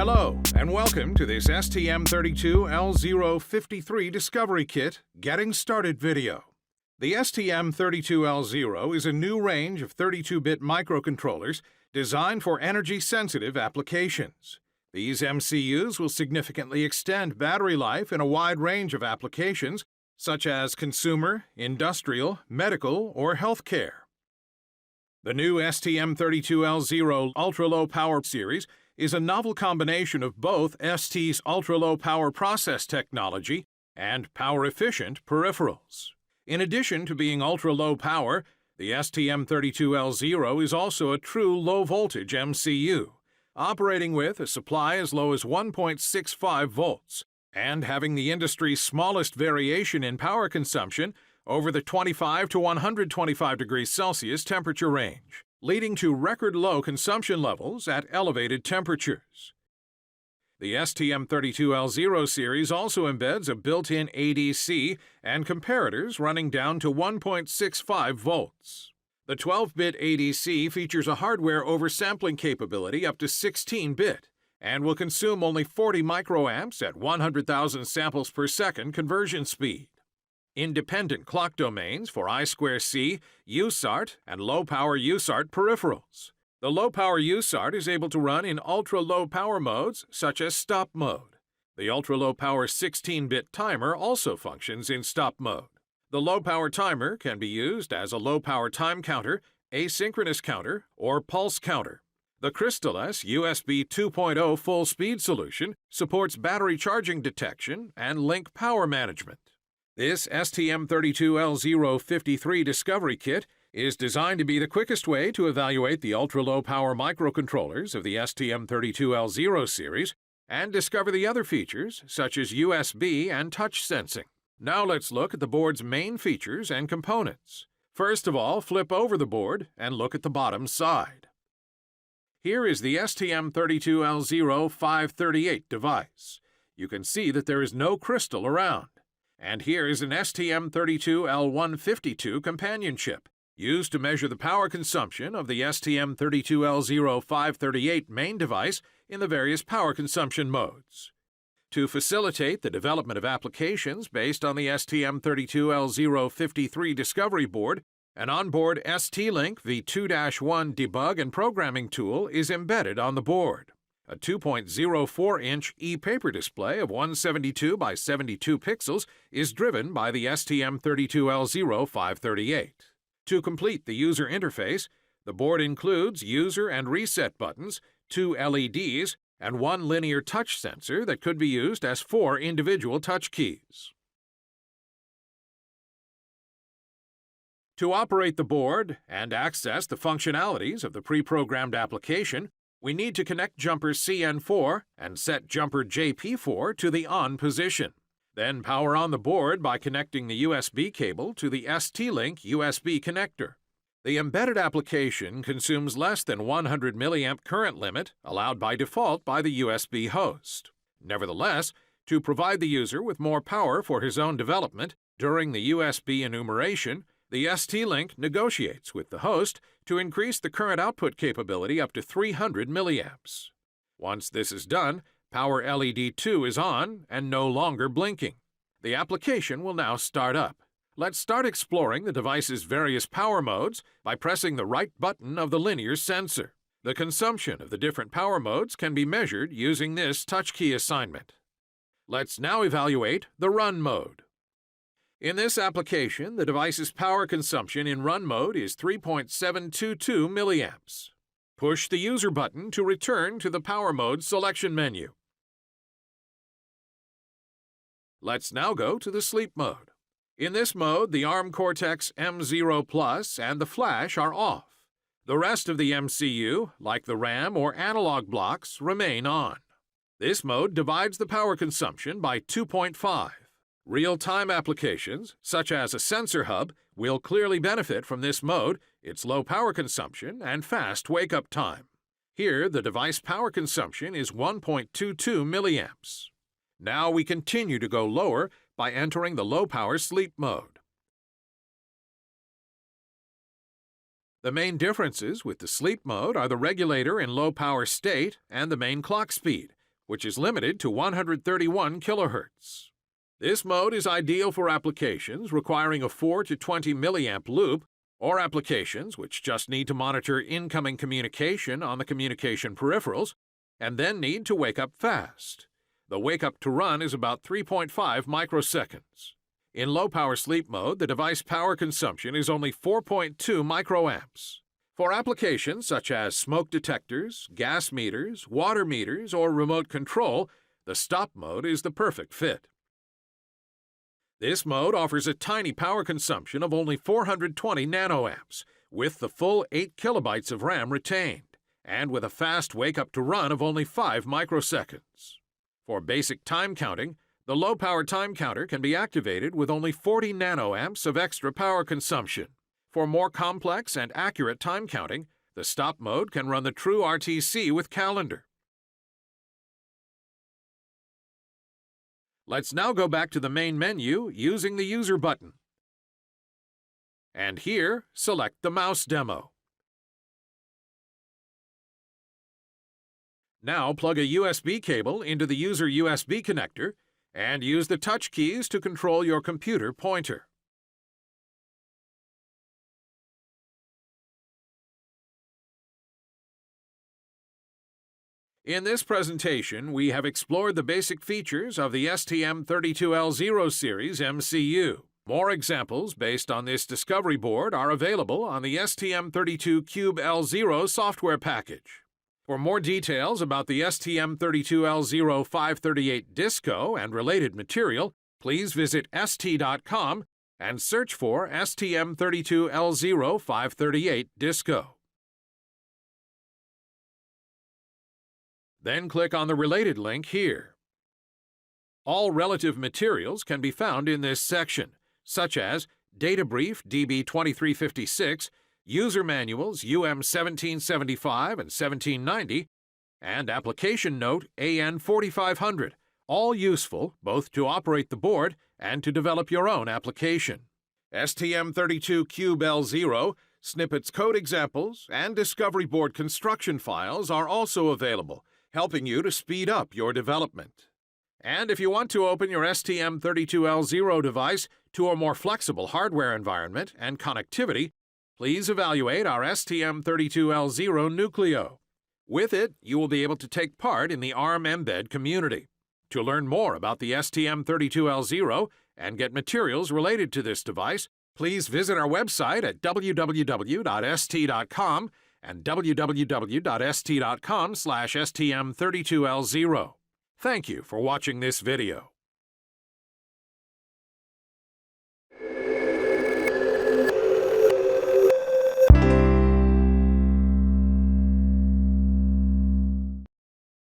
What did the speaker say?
Hello, and welcome to this STM32L053 Discovery Kit Getting Started video. The STM32L0 is a new range of 32-bit microcontrollers designed for energy-sensitive applications. These MCUs will significantly extend battery life in a wide range of applications, such as consumer, industrial, medical, or healthcare. The new STM32L0 ultra-low power series is a novel combination of both ST's ultra-low power process technology and power-efficient peripherals. In addition to being ultra-low power, the STM32L0 is also a true low-voltage MCU, operating with a supply as low as 1.65 volts and having the industry's smallest variation in power consumption over the 25 to 125 degrees Celsius temperature range, leading to record low consumption levels at elevated temperatures. The STM32L0 series also embeds a built-in ADC and comparators running down to 1.65 volts. The 12-bit ADC features a hardware oversampling capability up to 16-bit and will consume only 40 microamps at 100,000 samples per second conversion speed. Independent clock domains for I2C, USART, and low-power USART peripherals. The low-power USART is able to run in ultra-low power modes, such as stop mode. The ultra-low power 16-bit timer also functions in stop mode. The low-power timer can be used as a low-power time counter, asynchronous counter, or pulse counter. The Crystal-S USB 2.0 full-speed solution supports battery charging detection and link power management. This STM32L053 Discovery Kit is designed to be the quickest way to evaluate the ultra-low power microcontrollers of the STM32L0 series and discover the other features such as USB and touch sensing. Now let's look at the board's main features and components. First of all, flip over the board and look at the bottom side. Here is the STM32L0538 device. You can see that there is no crystal around. And here is an STM32L152 companion chip, used to measure the power consumption of the STM32L0538 main device in the various power consumption modes. To facilitate the development of applications based on the STM32L053 Discovery Board, an onboard ST-Link V2-1 debug and programming tool is embedded on the board. A 2.04-inch e-paper display of 172 by 72 pixels is driven by the STM32L0538. To complete the user interface, the board includes user and reset buttons, 2 LEDs, and 1 linear touch sensor that could be used as 4 individual touch keys. To operate the board and access the functionalities of the pre-programmed application, we need to connect jumper CN4 and set jumper JP4 to the on position. Then power on the board by connecting the USB cable to the ST-Link USB connector. The embedded application consumes less than 100 mA current limit allowed by default by the USB host. Nevertheless, to provide the user with more power for his own development, during the USB enumeration, the ST-Link negotiates with the host to increase the current output capability up to 300 milliamps. Once this is done, power LED 2 is on and no longer blinking. The application will now start up. Let's start exploring the device's various power modes by pressing the right button of the linear sensor. The consumption of the different power modes can be measured using this touch key assignment. Let's now evaluate the run mode. In this application, the device's power consumption in run mode is 3.722 milliamps. Push the user button to return to the power mode selection menu. Let's now go to the sleep mode. In this mode, the ARM Cortex-M0 Plus and the flash are off. The rest of the MCU, like the RAM or analog blocks, remain on. This mode divides the power consumption by 2.5. Real-time applications, such as a sensor hub, will clearly benefit from this mode, its low power consumption, and fast wake-up time. Here, the device power consumption is 1.22 milliamps. Now we continue to go lower by entering the low-power sleep mode. The main differences with the sleep mode are the regulator in low-power state and the main clock speed, which is limited to 131 kHz. This mode is ideal for applications requiring a 4 to 20 milliamp loop or applications which just need to monitor incoming communication on the communication peripherals and then need to wake up fast. The wake up to run is about 3.5 microseconds. In low-power sleep mode, the device power consumption is only 4.2 microamps. For applications such as smoke detectors, gas meters, water meters, or remote control, the stop mode is the perfect fit. This mode offers a tiny power consumption of only 420 nanoamps, with the full 8 kilobytes of RAM retained, and with a fast wake-up to run of only 5 microseconds. For basic time counting, the low-power time counter can be activated with only 40 nanoamps of extra power consumption. For more complex and accurate time counting, the stop mode can run the true RTC with calendar. Let's now go back to the main menu using the User button. And here, select the mouse demo. Now plug a USB cable into the User USB connector and use the touch keys to control your computer pointer. In this presentation, we have explored the basic features of the STM32L0 series MCU. More examples based on this discovery board are available on the STM32Cube-L0 software package. For more details about the STM32L0 538 Disco and related material, please visit ST.com and search for STM32L0 538 Disco. Then click on the related link here. All relative materials can be found in this section, such as Data Brief DB2356, User Manuals UM1775 and 1790, and Application Note AN4500, all useful both to operate the board and to develop your own application. STM32Cube-L0, snippets code examples, and discovery board construction files are also available, helping you to speed up your development. And if you want to open your STM32L0 device to a more flexible hardware environment and connectivity, please evaluate our STM32L0 Nucleo. With it, you will be able to take part in the ARM Mbed community. To learn more about the STM32L0 and get materials related to this device, please visit our website at www.st.com and www.st.com/STM32L0. Thank you for watching this video.